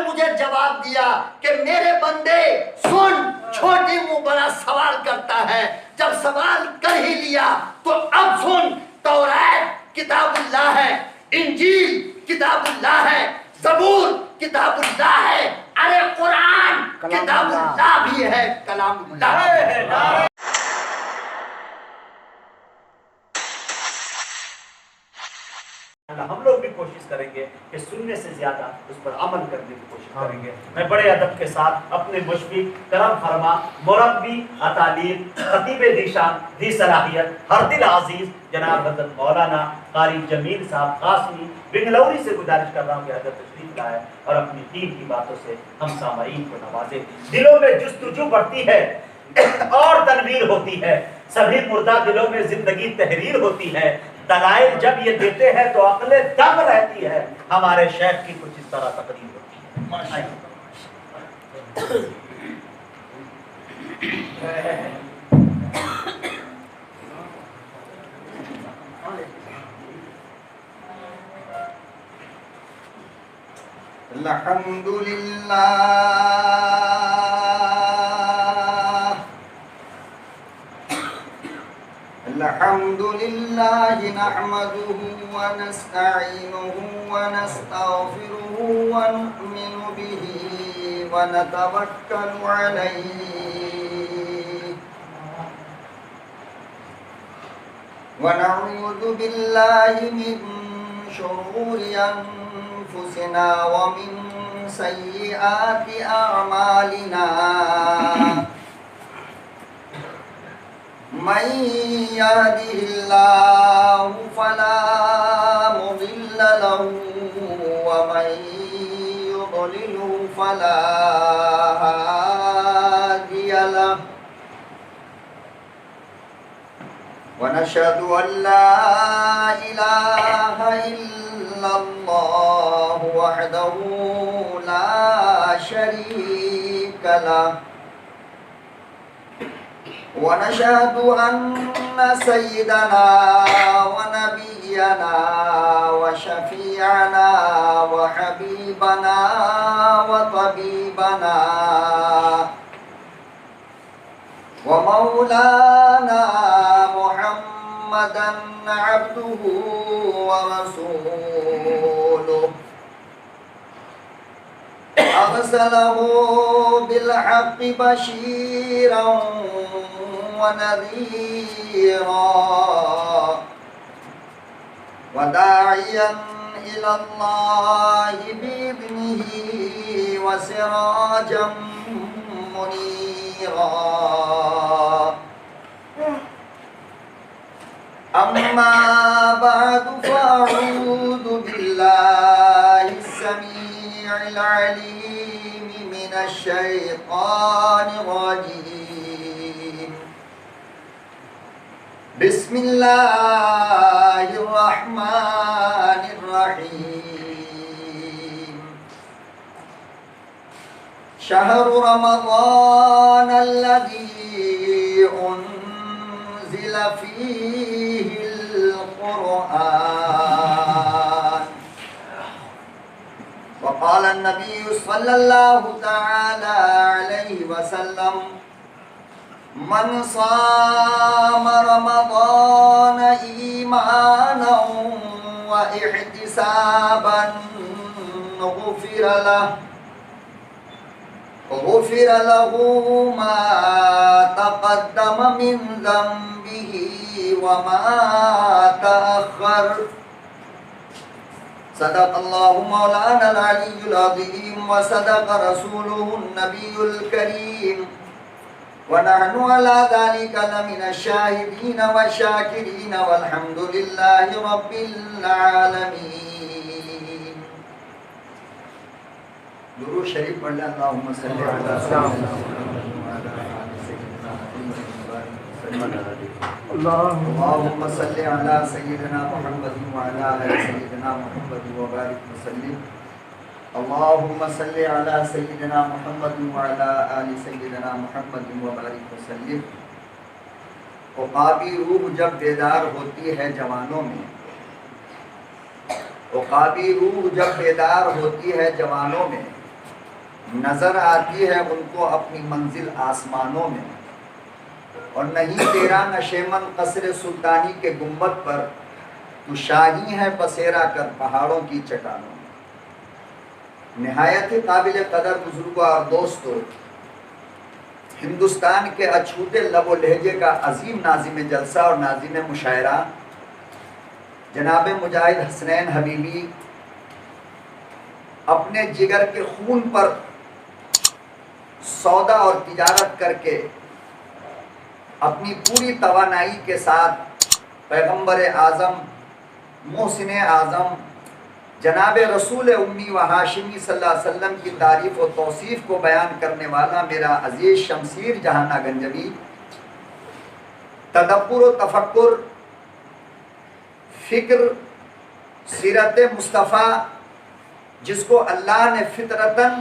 مجھے جواب دیا کہ میرے بندے سن، چھوٹی منہ بڑا سوال کرتا ہے، جب سوال کر ہی لیا تو اب سن، تورات کتاب اللہ ہے، انجیل کتاب اللہ ہے، زبور کتاب اللہ ہے، ارے قرآن کتاب اللہ بھی ہے، کلام اللہ ہے۔ ہم لوگ بھی کوشش کریں گے کہ سننے سے زیادہ اس پر عمل کرنے کی کوشش کریں گے۔ میں بڑے ادب کے ساتھ اپنے مشفق، کرم فرما، مربی، تعلیم، خطیب ذیشان، ذی صلاحیت، ہر دل عزیز جناب حضرت مولانا قاری جمیل صاحب قاسمی بنگلوری سے گزارش کر رہا ہوں کہ حضرت تشریف لائے اور اپنی دین کی باتوں سے ہم سامعین کو نوازے۔ دلوں میں جستجو بڑھتی ہے اور تنویر ہوتی ہے، سبھی مردہ دلوں میں زندگی تحریر ہوتی ہے، دلائل جب یہ دیتے ہیں تو عقل دم رہتی ہے۔ ہمارے شیخ کی کچھ اس طرح تقریر ہوتی ہے۔ الحمدللہ الحمد لله نحمده ونستعينه ونستغفره ونؤمن به ونتوكل عليه ونعوذ بالله من شرور أنفسنا ومن سيئات أعمالنا من يهده الله فلا مضل له ومن يضلله فلا هادي له ونشهد أن لا إله إلا الله وحده لا شريك له ونشهد أن سيدنا ونبينا وشفيعنا وحبيبنا وطبيبنا ومولانا محمدا عبده ورسوله أرسله بالحق بشيرا ونذيرا وداعيا إلى الله بإذنه وسراجا منيرا أما بعد فأعوذ بالله السميع العليم من الشيطان الرجيم بسم الله الرحمن الرحيم شهر رمضان الذي أنزل فيه القرآن وقال النبي صلى الله تعالى عليه وسلم من صام رمضان إيمانا واحتسابا غفر له ما تقدم من ذنبه وما تأخر صدق الله مولانا العلي العظيم وصدق رسوله النبي الكريم ونحن على ذلك لمن الشاهدين والشاكرين والحمد لله رب العالمين۔ درود شریف پڑھ لیں۔ اللهم صل على اللهم صل على سيدنا محمد وعلى آل سيدنا محمد وبارك وسلم۔ اللهم صل على سيدنا محمد وعلى آل سيدنا محمد وبارك وسلم۔ عقابی روح جب بیدار ہوتی ہے جوانوں میں، عقابی روح جب بیدار ہوتی ہے جوانوں میں، نظر آتی ہے ان کو اپنی منزل آسمانوں میں، اور نہیں تیرا نشیمن قصر سلطانی کے گنبد پر، تو شاہی ہے بسیرا کر پہاڑوں کی چٹانوں میں۔ نہایت قابل قدر بزرگوں اور دوستوں، ہندوستان کے اچھوتے لب و لہجے کا عظیم ناظم جلسہ اور ناظم مشاعرہ جناب مجاہد حسنین حبیبی اپنے جگر کے خون پر سودا اور تجارت کر کے اپنی پوری توانائی کے ساتھ پیغمبر اعظم محسن اعظم جناب رسول امی و ہاشمی صلی اللہ علیہ وسلم کی تعریف و توصیف کو بیان کرنے والا میرا عزیز شمشیر جہاں گنجوی تدبر و تفکر، فکر، سیرت مصطفیٰ، جس کو اللہ نے فطرتاً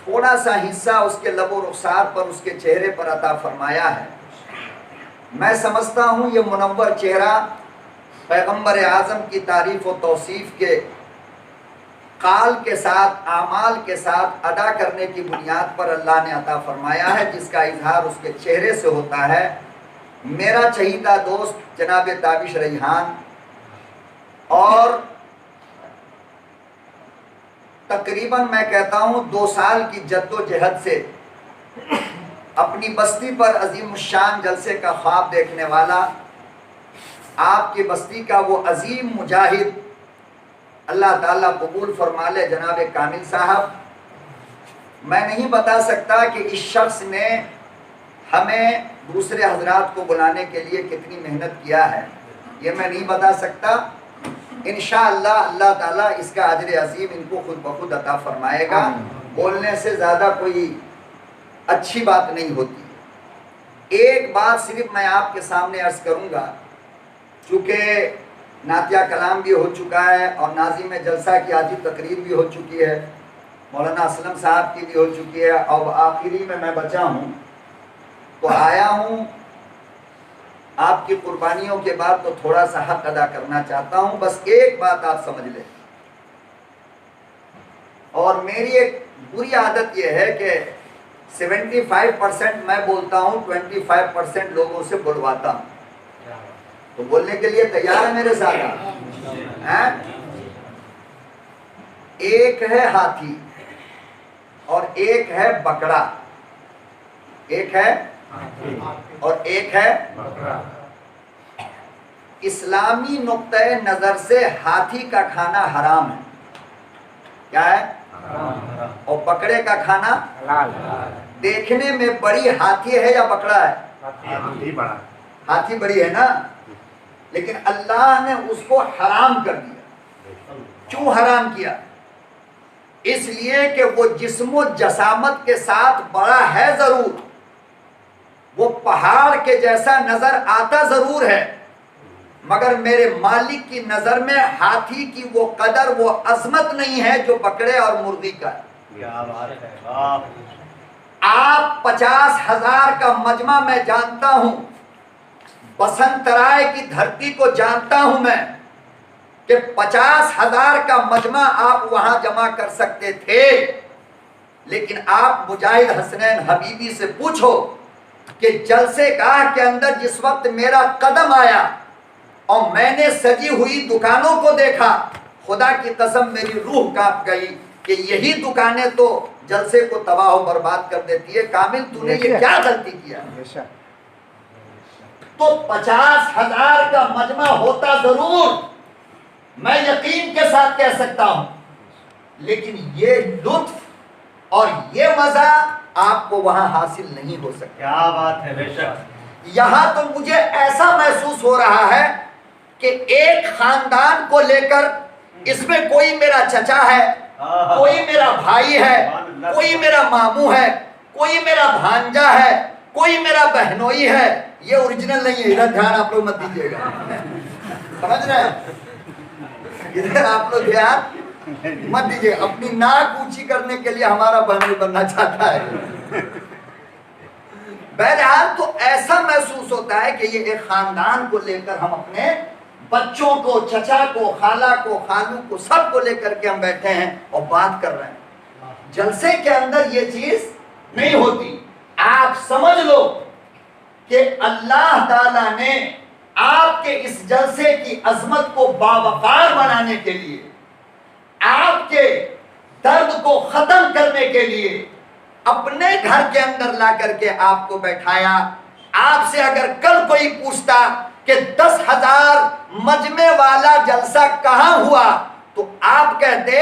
تھوڑا سا حصہ اس کے لب و رخسار پر، اس کے چہرے پر عطا فرمایا ہے، میں سمجھتا ہوں یہ منور چہرہ پیغمبر اعظم کی تعریف و توصیف کے قال کے ساتھ، اعمال کے ساتھ ادا کرنے کی بنیاد پر اللہ نے عطا فرمایا ہے، جس کا اظہار اس کے چہرے سے ہوتا ہے۔ میرا چہیتا دوست جناب تابش ریحان، اور تقریباً میں کہتا ہوں 2 سال کی جد و جہد سے اپنی بستی پر عظیم الشان جلسے کا خواب دیکھنے والا، آپ کی بستی کا وہ عظیم مجاہد، اللہ تعالیٰ قبول فرما لے جناب کامل صاحب۔ میں نہیں بتا سکتا کہ اس شخص نے ہمیں دوسرے حضرات کو بلانے کے لیے کتنی محنت کیا ہے، یہ میں نہیں بتا سکتا۔ انشاءاللہ اللہ تعالیٰ اس کا اجر عظیم ان کو خود بخود عطا فرمائے گا۔ بولنے سے زیادہ کوئی اچھی بات نہیں ہوتی۔ ایک بات صرف میں آپ کے سامنے عرض کروں گا، چونکہ نعتیہ کلام بھی ہو چکا ہے اور ناظم جلسہ کی آدھی تقریر بھی ہو چکی ہے، مولانا اسلم صاحب کی بھی ہو چکی ہے، اور آخری میں بچا ہوں، تو آیا ہوں آپ کی قربانیوں کے بعد تو تھوڑا سا حق ادا کرنا چاہتا ہوں۔ بس ایک بات آپ سمجھ لیں، اور میری ایک بری عادت یہ ہے کہ 75% میں بولتا ہوں، 25% لوگوں سے بلواتا ہوں۔ تو بولنے کے لیے تیار ہے میرے ساتھ؟ ایک ہے ہاتھی اور ایک ہے بکرا، ایک ہے اور ایک ہے بکرا۔ اسلامی نقطۂ نظر سے ہاتھی کا کھانا حرام ہے، کیا ہے؟ اور بکرے کا کھانا حلال۔ دیکھنے میں بڑی ہاتھی ہے یا بکرا ہے؟ ہاتھی بڑی ہے نا، لیکن اللہ نے اس کو حرام کر دیا۔ کیوں حرام کیا؟ اس لیے کہ وہ جسم و جسامت کے ساتھ بڑا ہے ضرور، وہ پہاڑ کے جیسا نظر آتا ضرور ہے، مگر میرے مالک کی نظر میں ہاتھی کی وہ قدر، وہ عظمت نہیں ہے جو بکرے اور مرغی کا ہے۔ آپ 50,000 کا مجمع میں جانتا ہوں، بسنت رائے کی دھرتی کو جانتا ہوں میں، کہ 50,000 کا مجمع آپ وہاں جمع کر سکتے تھے، لیکن آپ مجاہد حسنین حبیبی سے پوچھو کہ جلسے گاہ کے اندر جس وقت میرا قدم آیا اور میں نے سجی ہوئی دکانوں کو دیکھا، خدا کی قسم میری روح کانپ گئی کہ یہی دکانیں تو جلسے کو تباہ و برباد کر دیتی ہے۔ کامل تو نے یہ کیا غلطی کیا؟ تو 50,000 کا مجمع ہوتا ضرور، میں یقین کے ساتھ کہہ سکتا ہوں، لیکن یہ لطف اور یہ مزہ آپ کو وہاں حاصل نہیں ہو سکتا۔ کیا بات ہے، بے شک۔ یہاں تو مجھے ایسا محسوس ہو رہا ہے کہ ایک خاندان کو لے کر، اس میں کوئی میرا چچا ہے، کوئی میرا بھائی ہے، کوئی میرا ماموں ہے، کوئی میرا بھانجا ہے، کوئی میرا بہنوئی ہے۔ یہ اوریجنل نہیں ہے، ادھر دھیان آپ لوگ مت دیجیے گا، سمجھ رہے ہیں؟ ادھر آپ لوگ دھیان مت دیجیے، اپنی ناک اونچی کرنے کے لیے ہمارا بہنوئی بننا چاہتا ہے۔ بہرحال تو ایسا محسوس ہوتا ہے کہ یہ ایک خاندان کو لے کر ہم اپنے بچوں کو، چچا کو، خالہ کو، خالو کو، سب کو لے کر کے ہم بیٹھے ہیں اور بات کر رہے ہیں۔ जलसे के अंदर ये चीज नहीं होती। आप समझ लो कि अल्लाह ताला ने आपके इस जलसे की अजमत को बावकार बनाने के लिए, आपके दर्द को खत्म करने के लिए अपने घर के अंदर ला करके आपको बैठाया। आपसे अगर कल कोई पूछता कि 10,000 मजमे वाला जलसा कहां हुआ, तो आप कहते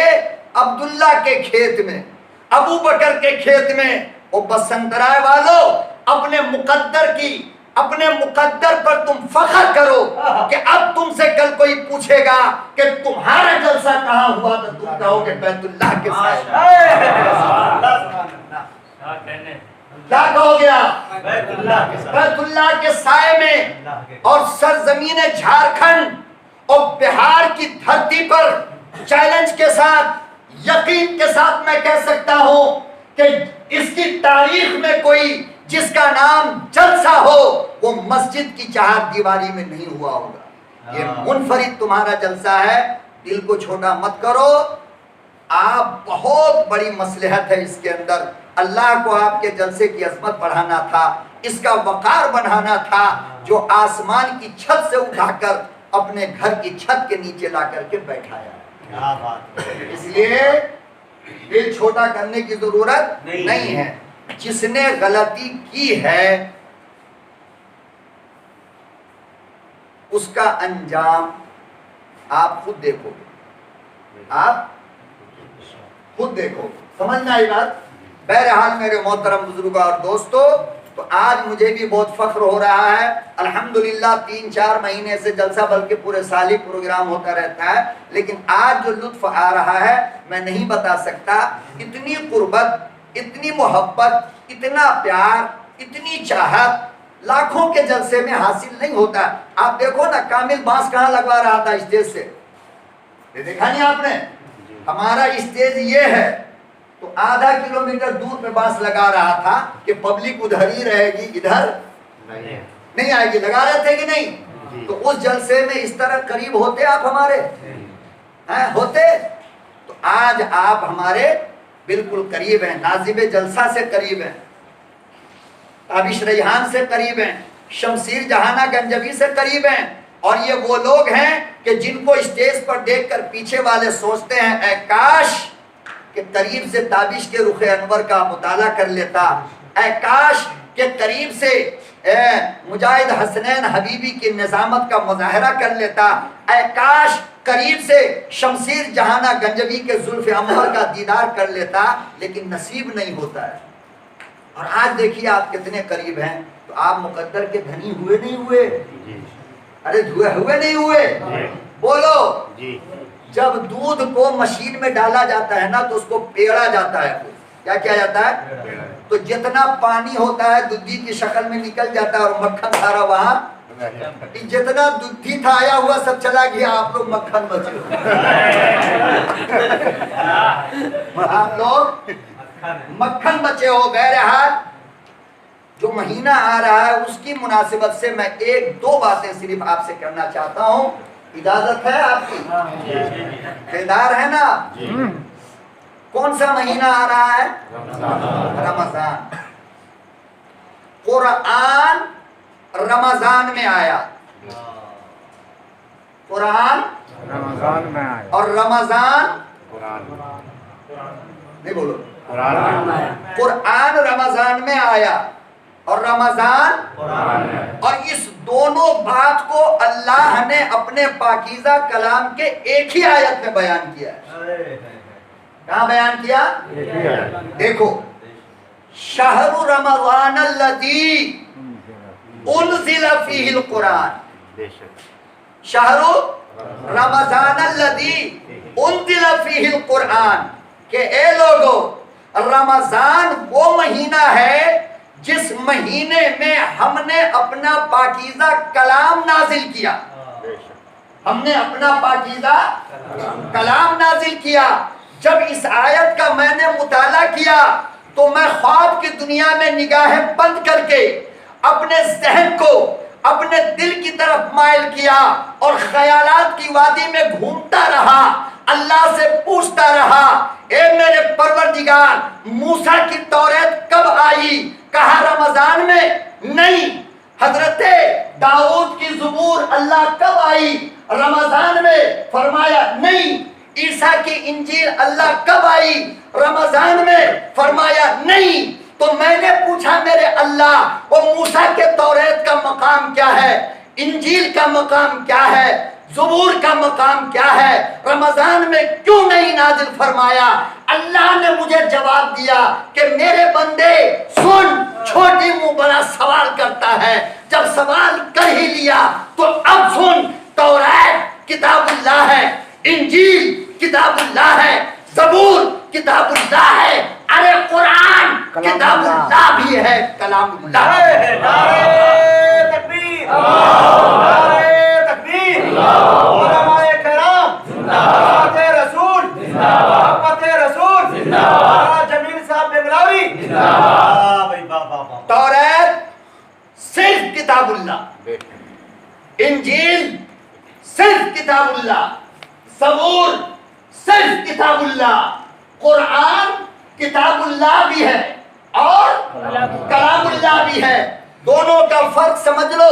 अब्दुल्ला के खेत में, अबू बकर के खेत में। ओ बसंतराय वालों, अपने मुकद्दर पर तुम फख्र करो कि अब तुमसे कल कोई पूछेगा कि तुम्हारा जलसा कहां हुआ, तो तुम कहोगे बैतुल्लाह के साए में। क्या कहोगे आप? बैतुल्लाह के साए में। और सरजमीन झारखंड और बिहार की धरती पर चैलेंज के साथ, यकीन के साथ मैं कह सकता हूं कि इसकी तारीख में कोई जिसका नाम जलसा हो, वो मस्जिद की चार दीवारी में नहीं हुआ होगा। ये मुनफरिद तुम्हारा जलसा है। दिल को छोटा मत करो। आप बहुत बड़ी मसलहत है इसके अंदर। अल्लाह को आपके जलसे की अजमत बढ़ाना था, इसका वकार बढ़ाना था, जो आसमान की छत से उठाकर अपने घर की छत के नीचे ला करके बैठाया। इसलिए दिल छोटा करने की जरूरत नहीं है। जिसने गलती की है उसका अंजाम आप खुद देखोगे, आप खुद देखो। समझना ये बात। बहरहाल मेरे मोहतरम बुजुर्गों और दोस्तों, तो आज मुझे भी बहुत फख्र हो रहा है। अल्हम्दुलिल्लाह 3-4 महीने से जलसा, बल्कि पूरे साल ही प्रोग्राम होता रहता है, लेकिन आज जो लुत्फ आ रहा है मैं नहीं बता सकता। इतनी कुर्बत, इतनी मोहब्बत, इतना प्यार, इतनी चाहत लाखों के जलसे में हासिल नहीं होता। आप देखो ना, कामिल बांस कहाँ लगवा रहा था स्टेज से, ये देखा नहीं आपने? हमारा स्टेज ये है, तो आधा किलोमीटर दूर पे बांस लगा रहा था कि पब्लिक उधर ही रहेगी, इधर नहीं आएगी। लगा रहे थे कि नहीं? तो उस जलसे में इस तरह करीब होते आप हमारे हैं? होते? तो आज आप हमारे बिल्कुल करीब हैं, नाजिब जलसा से करीब हैं, ताबिश रैहान से करीब हैं, शमशीर जहाना गंजवी से करीब हैं। और ये वो लोग हैं कि जिनको स्टेज पर देखकर पीछे वाले सोचते हैं, ऐ काश के करीब से ताबिश के रुखे अनवर का मुताला कर लेता, ऐ काश के करीब से मुजाहिद हसनैन हबीबी की निजामत का मुजाहरा कर लेता, ऐ काश करीब से शमशीर जहाना गंजवी के जुल्फ अमर का दीदार कर लेता, लेकिन नसीब नहीं होता है। और आज देखिए आप कितने करीब हैं। तो आप मुकद्दर के धनी हुए नहीं हुए? अरे हुए नहीं हुए? बोलो। जब दूध को मशीन में डाला जाता है ना, तो उसको पेड़ा जाता है। क्या किया जाता है? तो जितना पानी होता है दूधी की शक्ल में निकल जाता है, और मक्खन सारा वहां, जितना दूधी था आया हुआ सब चला गया, आप लोग मक्खन बचे हो। आप लोग मक्खन बचे हो। बहरहाल जो महीना आ रहा है उसकी मुनासिबत से मैं 1-2 बातें सिर्फ आपसे करना चाहता हूँ। इजाजत है आपकी? बेदार है ना? कौन सा महीना आ रहा है? रमजान। कुरान रमजान में आया, कुरान रमजान में आया, और रमजान नहीं बोलो, कुरान रमजान में आया और रमजान, और इस दोनों बात को अल्लाह ने अपने पाकीज़ा कलाम के एक ही आयत में बयान किया है। कहाँ बयान किया? देखो, शहरु रमज़ान अल्लज़ी उनज़िला फ़ीहिल कुरान, शहरु रमज़ान अल्लज़ी उनज़िला फ़ीहिल कुरान, के ए लोगों, रमज़ान वो महीना है जिस महीने में हमने अपना पाकीज़ा कलाम नाजिल किया। हमने अपना पाकीज़ा कलाम नाजिल किया। जब इस आयत का मैंने मुताला किया तो मैं ख्वाब की दुनिया में निगाहें बंद करके अपने ज़हन को अपने दिल की तरफ माइल किया और ख्यालात की वादी में घूमता रहा, अल्लाह से पूछता रहा, ए मेरे परवरदिगार परवरदिगार मूसा की तौरात कब आई? कहा रमजान में? नहीं। हजरत दाऊद की ज़बूर अल्लाह कब आई? रमजान में। फरमाया नहीं। ईसा की इंजील अल्लाह कब आई? रमजान में। फरमाया नहीं। तो मैंने पूछा मेरे अल्लाह, वो मूसा के तौरात का मकाम क्या है, इंजील का मकाम क्या है, ज़बूर का मकाम क्या है, रमजान में क्यों नहीं नाजिल फरमाया? अल्लाह ने मुझे जवाब दिया कि मेरे बंदे सुन, छोटी मुंह बड़ा सवाल करता है, जब सवाल कर ही लिया तो अब सुन, तौरात किताबुल्लाह है, इंजील किताबुल्लाह है, ज़बूर किताबुल्लाह है, अरे कुरान किताबुल्लाह भी है, कलामुल्लाह। नारे तकबीर, नारे तकबीर, उलमाए किराम जिंदाबाद, रसूल जिंदाबाद, रसूल जिंदाबाद, जमील साहब बेगलावी जिंदाबाद। भाई वाह। तौरात सिर्फ किताबुल्लाह, इंजील सिर्फ किताबुल्लाह, ज़बूर सिर्फ किताबुल्लाह, कुरान किताबुल्लाह भी है और कलामुल्लाह भी है। दोनों का फर्क समझ लो।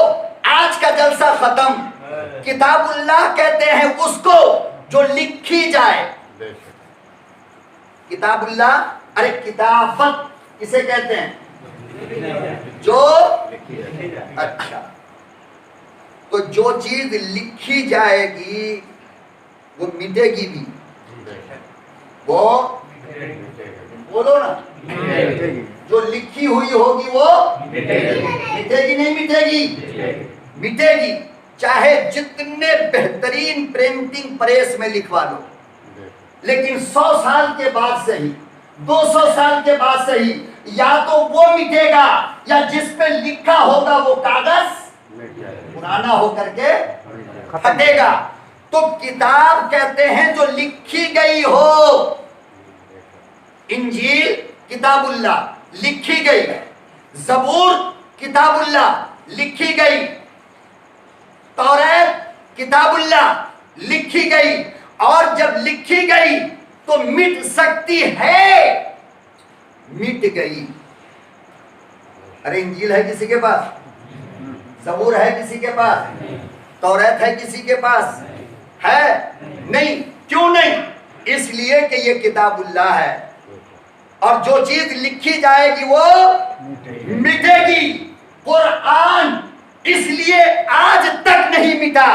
आज का जलसा खत्म। किताबुल्लाह कहते हैं उसको जो लिखी जाए। किताबुल्लाह, अरे किताबत किसे कहते हैं? जो अच्छा, तो जो चीज लिखी जाएगी वो मिटेगी भी, वो बोलो ना, जो लिखी हुई होगी वो मिटेगी नहीं मिटेगी? मिटेगी। चाहे जितने बेहतरीन प्रिंटिंग प्रेस में लिखवा लो, लेकिन 100 साल के बाद सही, 200 साल के बाद सही, या तो वो मिटेगा या जिस पे लिखा होगा वो कागज पुराना होकर के फटेगा। तो किताब कहते हैं जो लिखी गई हो। इंजील किताबुल्लाह लिखी गई, ज़बूर किताबुल्लाह लिखी गई, तौरात किताबुल्लाह लिखी गई, और जब लिखी गई तो मिट सकती है, मिट गई। अरे इंजील है किसी के पास? ज़बूर है किसी के पास? तौरात है किसी के पास? है नहीं। क्यों नहीं? इसलिए कि ये किताबुल्लाह है, और जो चीज लिखी जाएगी वो मिटेगी। कुरान इसलिए आज तक नहीं मिटा,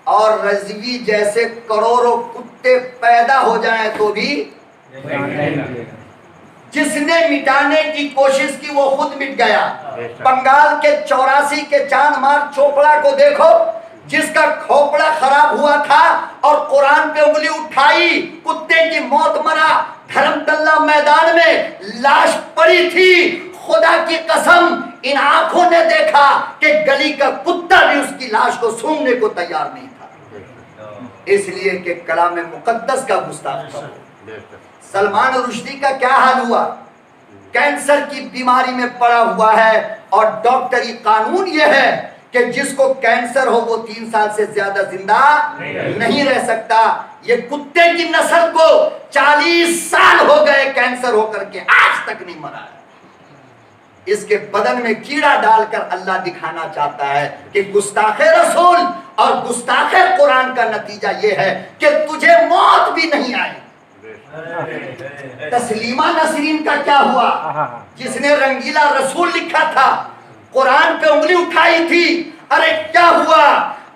और रज़वी जैसे करोड़ों कुत्ते पैदा हो जाएं तो भी जिसने मिटाने की कोशिश की वो खुद मिट गया। बंगाल के 84 के चांद मार्ग चोपड़ा को देखो, जिसका खोपड़ा खराब हुआ था और कुरान पे उंगली उठाई, कुत्ते की मौत मरा। धर्मतल्ला मैदान में लाश पड़ी थी। खुदा की कसम, इन आंखों ने देखा कि गली का कुत्ता भी उसकी लाश को सूंघने को तैयार नहीं था, इसलिए कि कलाम मुकद्दस का गुस्ताख था। सलमान रुश्दी का क्या हाल हुआ? कैंसर की बीमारी में पड़ा हुआ है, और डॉक्टरी कानून यह है कि जिसको कैंसर हो वो 3 साल से ज्यादा जिंदा नहीं रह सकता। ये कुत्ते की नस्ल को 40 साल हो गए कैंसर होकर के, आज तक नहीं मरा है। इसके बदन में कीड़ा डालकर अल्लाह दिखाना चाहता है कि गुस्ताखे रसूल और गुस्ताखे कुरान का नतीजा ये है कि तुझे मौत भी नहीं आई। तस्लीमा नसरीन का क्या हुआ? जिसने रंगीला रसूल लिखा था, कुरान पे उंगली उठाई थी, अरे क्या हुआ?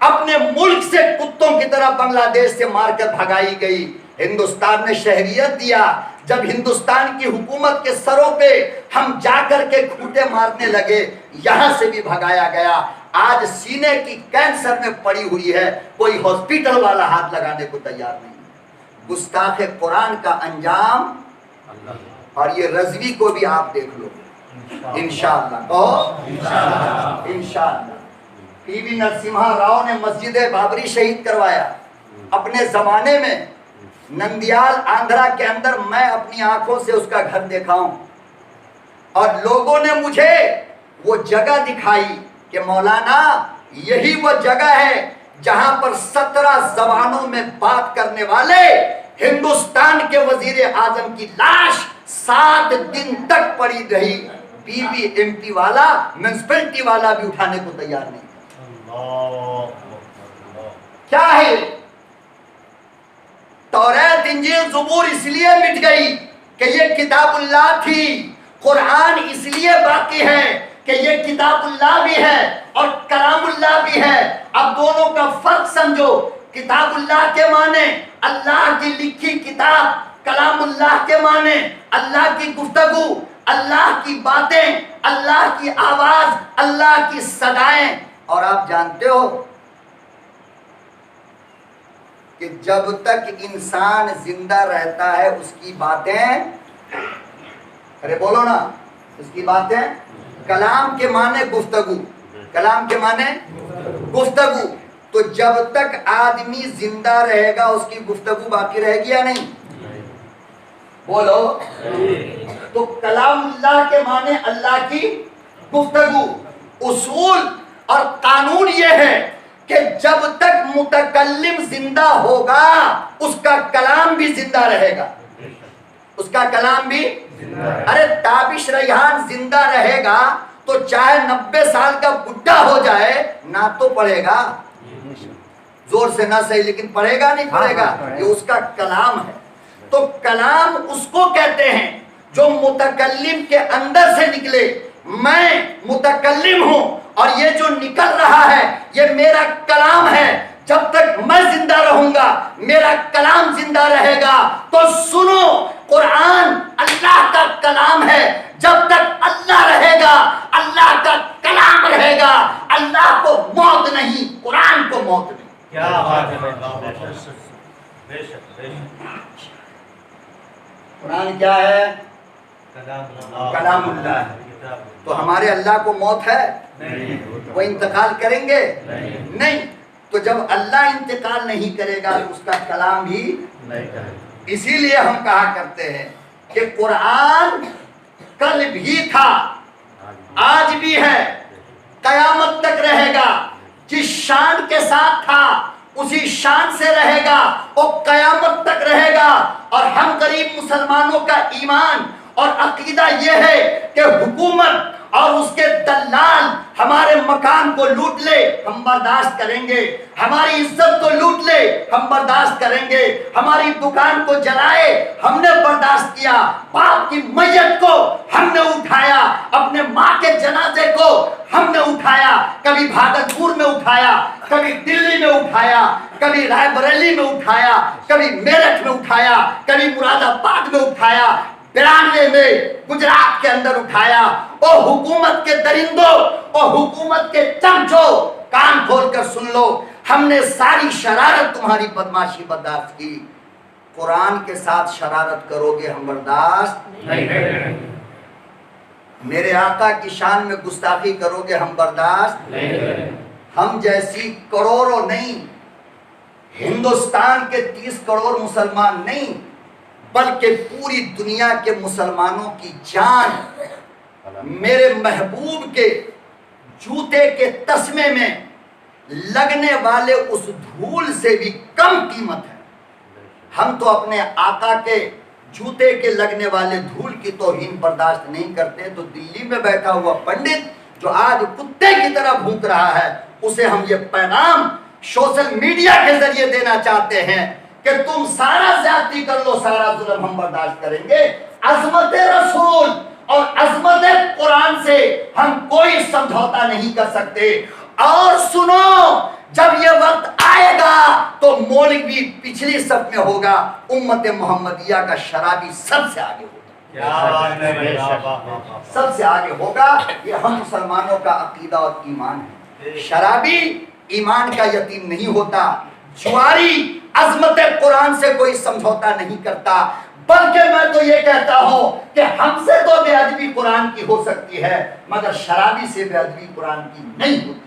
अपने मुल्क से कुत्तों की तरह बांग्लादेश से मारकर भगाई गई। हिंदुस्तान ने शहरियत दिया। जब हिंदुस्तान की हुकूमत के सरों पे हम जाकर के खूंटे मारने लगे, यहां से भी भगाया गया। आज सीने की कैंसर में पड़ी हुई है, कोई हॉस्पिटल वाला हाथ लगाने को तैयार नहीं। गुस्ताखे कुरान का अंजाम, और ये रज़वी को भी आप देख लो इंशाअल्लाह। कहो इंशाअल्लाह। पीवी नरसिम्हा राव ने मस्जिद बाबरी शहीद करवाया अपने जमाने में। नंदियाल आंध्रा के अंदर मैं अपनी आंखों से उसका घर देखा हूं, और लोगों ने मुझे वो जगह दिखाई कि मौलाना यही वो जगह है जहां पर 17 जबानों में बात करने वाले हिंदुस्तान के वजीर आजम की लाश 7 दिन तक पड़ी रही, BBMP वाला, म्युनिसिपैलिटी वाला भी उठाने को तैयार नहीं। क्या है? तौरात, इंजील, ज़बूर इसलिए मिट गई कि ये किताबुल्लाह थी। कुरान इसलिए बाकी है कि ये किताबुल्लाह भी है और कलामुल्लाह भी है। अब दोनों का फर्क समझो। किताबुल्लाह के माने अल्लाह की लिखी किताब, कलामुल्लाह के माने अल्लाह की गुफ्तगू, अल्लाह की बातें, अल्लाह की आवाज, अल्लाह की सदाएं। और आप जानते हो कि जब तक इंसान जिंदा रहता है उसकी बातें, अरे बोलो ना, उसकी बातें, कलाम के माने गुफ्तगू, कलाम के माने गुफ्तगू। तो जब तक आदमी जिंदा रहेगा उसकी गुफ्तगू बाकी रहेगी या नहीं? बोलो। तो कलामुल्लाह के माने अल्लाह की गुफ्तगू। उसूल और कानून ये है कि जब तक मुतकल्लिम जिंदा होगा उसका कलाम भी जिंदा रहेगा, उसका कलाम भी। अरे ताबिश रैहान जिंदा रहेगा तो चाहे 90 साल का बुढ़ा हो जाए ना तो पढ़ेगा, जोर से ना सही लेकिन पढ़ेगा नहीं पढ़ेगा, ये उसका कलाम है। तो कलाम उसको कहते हैं जो मुतकल्लिम के अंदर से निकले। मैं मुतकल्लिम हूं और ये जो निकल रहा है ये मेरा कलाम है। जब तक मैं जिंदा रहूंगा मेरा कलाम जिंदा रहेगा। तो सुनो, कुरान अल्लाह का कलाम है। जब तक अल्लाह रहेगा अल्लाह का कलाम रहेगा। अल्लाह को मौत नहीं, कुरान को मौत नहीं। क्या बात है, बेशक कुरान क्या है? कलामुल्लाह है। तो हमारे अल्लाह को मौत है? वो इंतकाल करेंगे? नहीं। तो जब अल्लाह इंतकाल नहीं करेगा तो उसका कलाम भी नहीं करेगा। इसीलिए हम कहा करते हैं कि कुरान कल भी था, आज भी है, कयामत तक रहेगा। जिस शान के साथ था उसी शान से रहेगा और कयामत तक रहेगा। और हम गरीब मुसलमानों का ईमान और अकीदा यह है कि हुकूमत और उसके दलाल हमारे मकान को लूट ले हम बर्दाश्त करेंगे, हमारी इज्जत को लूट ले हम बर्दाश्त करेंगे, हमारी दुकान को जलाए हमने बर्दाश्त किया, बाप की मैयत को हमने उठाया, अपने माँ के जनाजे को हमने उठाया, कभी भागलपुर में उठाया, कभी दिल्ली में उठाया, कभी रायबरेली में उठाया, कभी मेरठ में उठाया, कभी मुरादाबाद में उठाया, 92 में गुजरात के अंदर उठाया। और हुकूमत के दरिंदों और हुकूमत के चमचों, कान खोलकर सुन लो, हमने सारी शरारत तुम्हारी बदमाशी बर्दाश्त की। कुरान के साथ शरारत करोगे हम बर्दाश्त नहीं करेंगे। मेरे आका की शान में गुस्ताखी करोगे हम बर्दाश्त नहीं करेंगे। हम जैसी करोड़ों नहीं, हिंदुस्तान के 30 करोड़ मुसलमान नहीं बल्कि पूरी दुनिया के मुसलमानों की जान मेरे महबूब के जूते के तस्मे में लगने वाले उस धूल से भी कम कीमत है। हम तो अपने आका के जूते के लगने वाले धूल की तौहीन बर्दाश्त नहीं करते। तो दिल्ली में बैठा हुआ पंडित जो आज कुत्ते की तरह भूख रहा है उसे हम ये पैगाम सोशल मीडिया के जरिए देना चाहते हैं कि तुम सारा ज्यादती कर लो, सारा जुल्म हम बर्दाश्त करेंगे। अजमत रसूल और अजमत कुरान से हम कोई समझौता नहीं कर सकते। और सुनो, जब ये वक्त आएगा तो मौलवी पिछली सफ में होगा, उम्मत मोहम्मदिया का शराबी सबसे आगे होगा, सबसे आगे होगा। ये हम मुसलमानों का अकीदा और ईमान है। शराबी ईमान का यतीम नहीं होता, जुआरी अजमत कुरान से कोई समझौता नहीं करता। बल्कि मैं तो ये कहता हूं कि हमसे तो बेअदबी कुरान की हो सकती है मगर शराबी से बेअदबी कुरान की नहीं होती।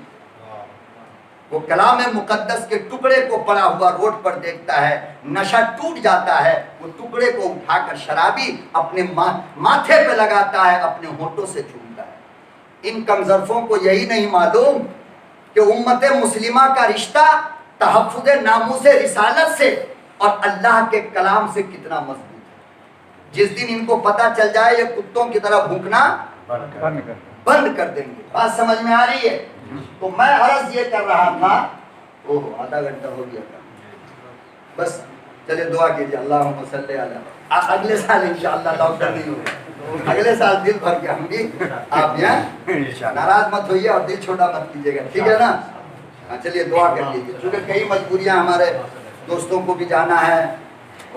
वो कलाम मुकद्दस के टुकड़े को पड़ा हुआ रोड पर देखता है, नशा टूट जाता है, वो टुकड़े को उठाकर शराबी अपने माथे पे लगाता है, अपने होठों से चूमता है। इन कमजरफों को यही नहीं मालूम कि उम्मत मुस्लिमा का रिश्ता तहफ्फुज़ नामूस रिसालत से اور اللہ کے کلام سے کتنا مضبوط ہے۔ جس دن ان کو پتہ چل جائے یہ کتوں کی طرح بھونکنا بند کر دیں گے۔ بات سمجھ میں آ رہی ہے؟ تو میں عرض یہ کر رہا تھا، اوہ آدھا گھنٹہ ہو گیا تھا، بس چلے دعا کیجیے اللہم صلی علی۔ اگلے سال انشاءاللہ لاک ڈاؤن نہیں ہوگا، اگلے سال دل بھر کے ہم بھی آپ یہاں ناراض مت ہوئیے اور دل چھوٹا مت کیجیے گا، ٹھیک ہے نا؟ چلیے دعا کر لیجیے، کیونکہ کئی مجبوریاں ہمارے دوستوں کو بھی جانا ہے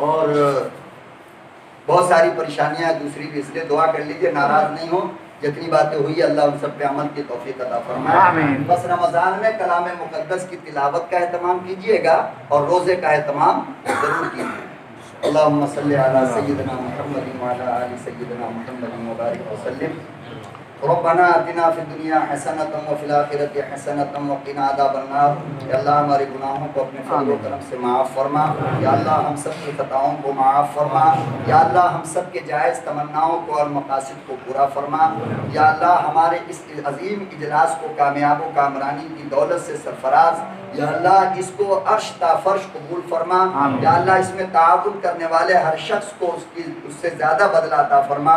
اور بہت ساری پریشانیاں دوسری بھی، اس لیے دعا کر لیجیے، ناراض نہیں ہو۔ جتنی باتیں ہوئی اللہ ان سب پہ عمل کی توفیق عطا فرمائے۔ بس رمضان میں کلام مقدس کی تلاوت کا اہتمام کیجیے گا اور روزے کا اہتمام ضرور کیجیے۔ اللہم صلی علی سیدنا محمد وعلی آل سیدنا محمد وبارک وسلم۔ ربنا آتنا فی الدنیا حسنۃ وفی الآخرۃ حسنۃ وقنا عذاب النار۔ یا اللہ ہمارے گناہوں کو اپنے فضل و کرم سے معاف فرما، یا اللہ ہم سب کی خطاؤں کو معاف فرما، یا اللہ ہم سب کے جائز تمناؤں کو اور مقاصد کو پورا فرما، یا اللہ ہمارے اس عظیم اجلاس کو کامیاب و کامرانی کی دولت سے سرفراز، یا اللہ اس کو عرش تا فرش قبول فرما، یا اللہ اس میں تعاون کرنے والے ہر شخص کو اس سے زیادہ بدلہ عطا فرما،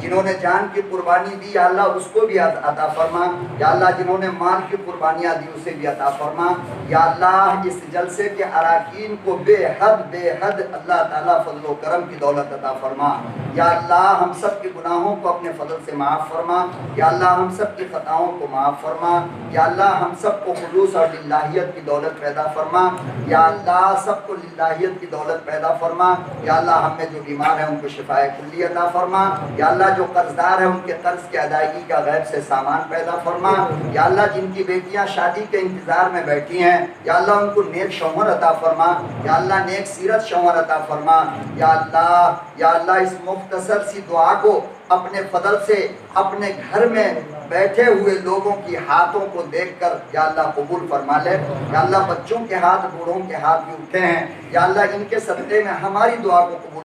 جنہوں نے جان کی قربانی دی یا اللہ اس کو بھی عطا فرما، یا اللہ جنہوں نے مال کی قربانیاں دی اسے بھی عطا فرما، یا اللہ اس جلسے کے اراکین کو بے حد اللہ تعالیٰ فضل و کرم کی دولت عطا فرما، یا اللہ ہم سب کے گناہوں کو اپنے فضل سے معاف فرما، یا اللہ ہم سب کی خطاؤں کو معاف فرما، یا اللہ ہم سب کو خلوص اور للہیت کی دولت پیدا فرما، یا اللہ سب کو للہیت کی دولت پیدا فرما، یا اللہ ہم میں جو بیمار ہیں ان کو شفاء کلی عطا فرما، یا اللہ جو قرض دار ہیں ان کے قرض کی ادائیگی کا غیب سے سامان پیدا فرما، یا اللہ جن کی بیٹیاں شادی کے انتظار میں بیٹھی ہیں یا اللہ ان کو نیک شوہر عطا فرما، یا اللہ نیک سیرت شوہر عطا فرما، یا اللہ اس مختصر سی دعا کو اپنے فضل سے اپنے گھر میں بیٹھے ہوئے لوگوں کی ہاتھوں کو دیکھ کر یا اللہ قبول فرما لے، یا اللہ بچوں کے ہاتھ بوڑھوں کے ہاتھ بھی اٹھے ہیں، یا اللہ ان کے صدقے میں ہماری دعا کو قبول